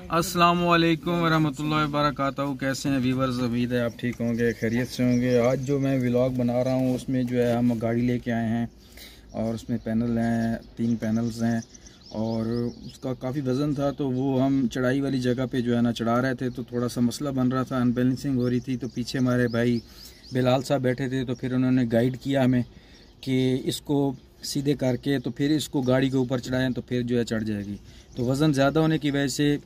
अस्सलामुअलैकुम वरहमतुल्लाहि वबरकातुहू। कैसे हैं व्यूवर्स? उम्मीद है आप ठीक होंगे, खैरियत से होंगे। आज जो मैं व्लॉग बना रहा हूँ उसमें जो है हम गाड़ी लेके आए हैं और उसमें पैनल हैं, 3 पैनल्स हैं और उसका काफ़ी वज़न था, तो वो हम चढ़ाई वाली जगह पे जो है ना चढ़ा रहे थे, तो थोड़ा सा मसला बन रहा था, अनबैलेंसिंग हो रही थी। तो पीछे हमारे भाई बिलाल साहब बैठे थे, तो फिर उन्होंने गाइड किया हमें कि इसको सीधे करके तो फिर इसको गाड़ी के ऊपर चढ़ाएं तो फिर जो है चढ़ जाएगी। तो वज़न ज़्यादा होने की वजह से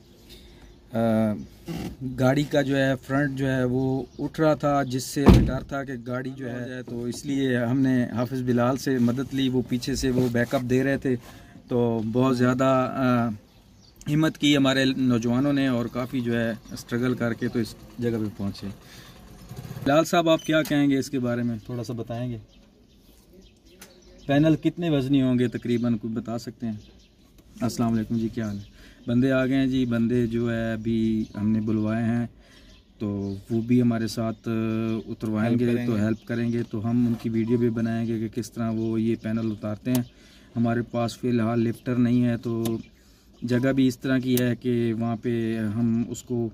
गाड़ी का जो है फ्रंट जो है वो उठ रहा था, जिससे डर था कि गाड़ी जो है, तो इसलिए हमने हाफिज़ बिलाल से मदद ली। वो पीछे से वो बैकअप दे रहे थे, तो बहुत ज़्यादा हिम्मत की हमारे नौजवानों ने और काफ़ी जो है स्ट्रगल करके तो इस जगह पे पहुँचे। बिलाल साहब, आप क्या कहेंगे इसके बारे में, थोड़ा सा बताएंगे? पैनल कितने वज़नी होंगे तकरीबन, कुछ बता सकते हैं? अस्सलाम वालेकुम जी, क्या हाल है? बंदे आ गए हैं जी, बंदे जो है अभी हमने बुलवाए हैं, तो वो भी हमारे साथ उतरवाएंगे, तो हेल्प करेंगे। तो हम उनकी वीडियो भी बनाएंगे कि किस तरह वो ये पैनल उतारते हैं। हमारे पास फ़िलहाल लिफ्टर नहीं है, तो जगह भी इस तरह की है कि वहाँ पे हम उसको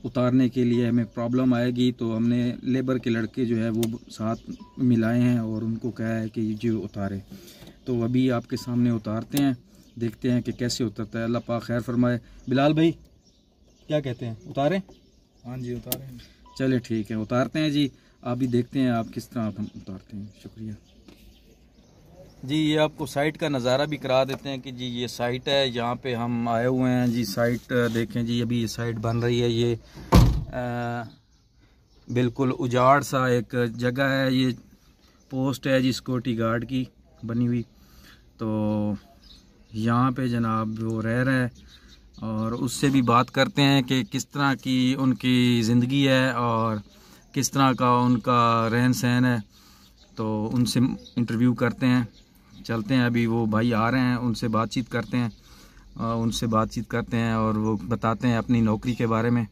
उतारने के लिए हमें प्रॉब्लम आएगी, तो हमने लेबर के लड़के जो है वो साथ मिलाए हैं और उनको कहा है कि जो उतारे। तो अभी आपके सामने उतारते हैं, देखते हैं कि कैसे उतरता है। अल्लाह पाक खैर फरमाए। बिलाल भाई क्या कहते हैं, उतारें? हाँ जी उतारें। चले ठीक है, उतारते हैं जी। आप भी देखते हैं आप किस तरह आप हम उतारते हैं। शुक्रिया जी। ये आपको साइट का नज़ारा भी करा देते हैं कि जी ये साइट है, यहाँ पे हम आए हुए हैं जी। साइट देखें जी, अभी ये साइट बन रही है। ये बिल्कुल उजाड़ सा एक जगह है, ये पोस्ट है जी सिक्योरिटी गार्ड की बनी हुई। तो यहाँ पे जनाब वो रह रहे हैं और उससे भी बात करते हैं कि किस तरह की उनकी ज़िंदगी है और किस तरह का उनका रहन सहन है। तो उनसे इंटरव्यू करते हैं, चलते हैं। अभी वो भाई आ रहे हैं, उनसे बातचीत करते हैं और वो बताते हैं अपनी नौकरी के बारे में।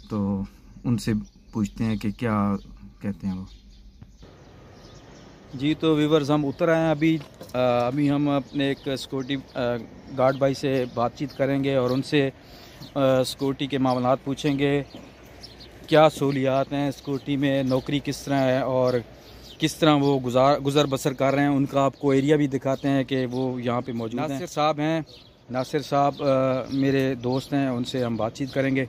तो उनसे पूछते हैं कि क्या कहते हैं वो जी। तो व्यूवर्स, हम उतर आए हैं अभी हम अपने एक सिक्योरिटी गार्ड भाई से बातचीत करेंगे और उनसे सिक्योरिटी के मामलात पूछेंगे, क्या सहूलियात हैं सिक्योरिटी में, नौकरी किस तरह है और किस तरह वो गुज़र बसर कर रहे हैं। उनका आपको एरिया भी दिखाते हैं कि वो यहाँ पे मौजूद हैं। नासिर साहब हैं, नासिर साहब मेरे दोस्त हैं, उनसे हम बातचीत करेंगे।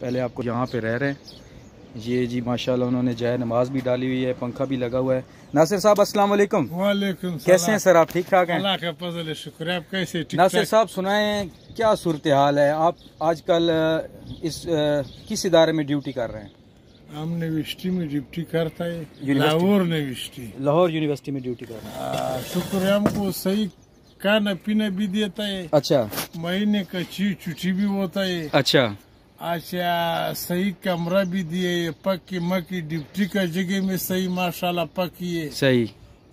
पहले आपको यहाँ पे रह रहे हैं ये जी, माशाल्लाह उन्होंने जाए नमाज भी डाली हुई है, पंखा भी लगा हुआ है। नासिर साहब अस्सलाम वालेकुम। वालेकुम सलाम। कैसे हैं सर आप? ठीक ठाक हैं? अल्लाह का फजल है, शुक्र है। आप कैसे? ठीक नासिर साहब सुनाएं, क्या सूरत हाल है? आप आजकल इस किस इदारे में ड्यूटी कर रहे हैं? हम यूनिवर्सिटी में ड्यूटी करता है, लाहौर यूनिवर्सिटी। लाहौर यूनिवर्सिटी में ड्यूटी कर रहे हैं। शुक्र है, हमको सही खाना पीना भी देता है। अच्छा। महीने का छुट्टी भी होता है। अच्छा। अच्छा, सही कमरा भी दिए, पक्की मक्की ड्यूटी का जगह में सही माशाल्लाह पक्की है। सही।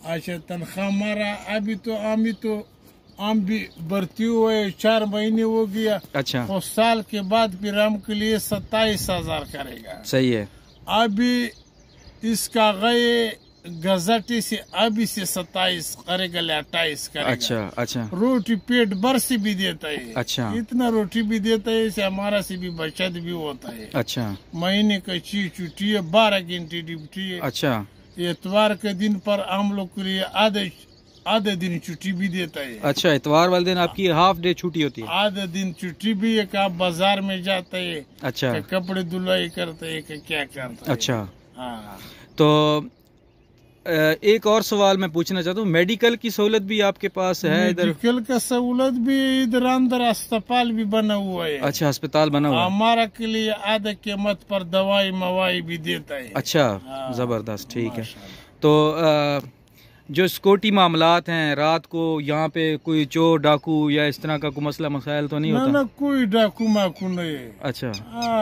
अच्छा, तनख्वाह हमारा हम भी भर्ती हुए 4 महीने हो गया। अच्छा। और साल के बाद फिर हम के लिए 27,000 करेगा। सही है। अभी इसका गए गजटी से अभी से 27 करेगा, 28 करेगा। अच्छा। अच्छा। रोटी पेट भर से भी देता है। अच्छा। इतना रोटी भी देता है, इसे हमारा से भी बचत भी होता है। अच्छा। महीने का छुट्टी है, 12 घंटे ड्यूटी है। अच्छा। इतवार के दिन पर हम लोग के लिए आधे दिन छुट्टी भी देता है। अच्छा, इतवार वाले दिन आपकी हाफ डे छुट्टी होती है? आधे दिन छुट्टी भी है। आप बाजार में जाते है। अच्छा। कपड़े धुलाई करते है, क्या करते है। अच्छा। हाँ। तो एक और सवाल मैं पूछना चाहता हूँ, मेडिकल की सहूलत भी आपके पास है इधर? मेडिकल का सहूलत भी इधर अंदर अस्पताल भी बना हुआ है। अच्छा, अस्पताल बना हुआ है। हमारा के लिए आधे कीमत पर दवाई मवाई भी देता है। अच्छा। जबरदस्त, ठीक है। तो जो सिक्योरिटी मामलात हैं, रात को यहाँ पे कोई चोर डाकू या इस तरह का कोई मसला मसाइल तो नहीं होता? ना, कोई डाकू माकू नहीं है। अच्छा।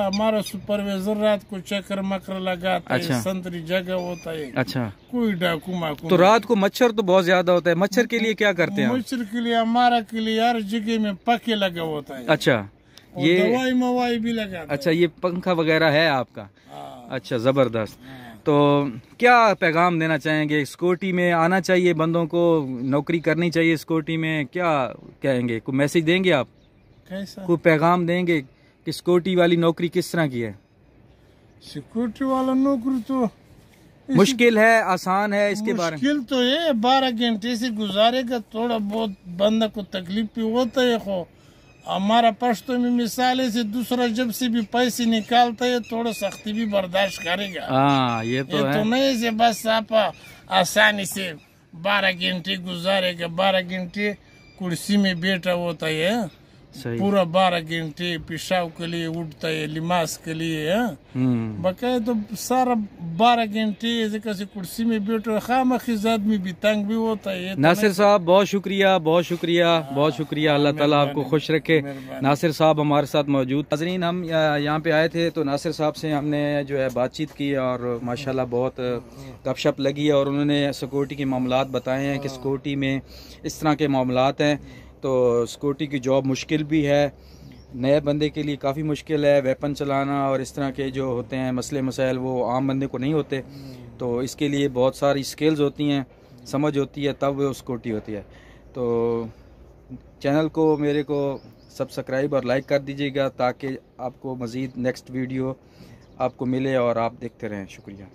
हमारा सुपरवाइजर रात को चक्कर मकर लगाता अच्छा। है, संतरी जगह होता है। अच्छा। कोई डाकू माकू। तो रात को मच्छर तो बहुत ज्यादा होता है, मच्छर के लिए क्या करते हैं? मच्छर के लिए हमारा के लिए हर जगह में पक्के लगा होता है। अच्छा। ये दवाई मवाई भी लगा। अच्छा, ये पंखा वगैरह है आपका? अच्छा, जबरदस्त। तो क्या पैगाम देना चाहेंगे? सिक्योरिटी में आना चाहिए बंदों को, नौकरी करनी चाहिए सिक्योरिटी में, क्या कहेंगे? कोई मैसेज देंगे आप? कैसा? कोई पैगाम देंगे कि सिक्योरिटी वाली नौकरी किस तरह की है? सिक्योरिटी वाला नौकरी तो मुश्किल है, आसान है, इसके बारे में? मुश्किल तो है, 12 घंटे से गुजारेगा, थोड़ा बहुत बंदा को तकलीफ भी होता है। खो हमारा पश्तो में मिसाल है, से दूसरा जब से भी पैसे निकालता है थोड़ा सख्ती भी बर्दाश्त करेगा। हाँ ये तो है। तो नहीं से बस आप आसानी से 12 घंटे गुजारेगा। 12 घंटे कुर्सी में बैठा होता है, सही। पूरा 12 घंटे पेशाब के लिए उठता है, लिमास के लिए। बकाया तो सारा 12 घंटे ऐसे कैसे कुर्सी में बैठो, खामखीज आदमी भी तंग भी होता है। नासिर साहब बहुत शुक्रिया, बहुत शुक्रिया, बहुत शुक्रिया। अल्लाह ताला आपको खुश रखे। नासिर साहब हमारे साथ मौजूद। नाज़रीन, हम यहाँ पे आए थे तो नासिर साहब से हमने जो है बातचीत की और माशाल्लाह बहुत गपशप लगी और उन्होंने सिक्योरिटी के मामलात बताए हैं कि सिक्योरिटी में इस तरह के मामलात हैं। तो सिक्योरिटी की जॉब मुश्किल भी है, नए बंदे के लिए काफ़ी मुश्किल है। वेपन चलाना और इस तरह के जो होते हैं मसले मसाइल वो आम बंदे को नहीं होते, तो इसके लिए बहुत सारी स्किल्स होती हैं, समझ होती है, तब वो सिक्योरिटी होती है। तो चैनल को मेरे को सब्सक्राइब और लाइक कर दीजिएगा ताकि आपको मज़ीद नेक्स्ट वीडियो आपको मिले और आप देखते रहें। शुक्रिया।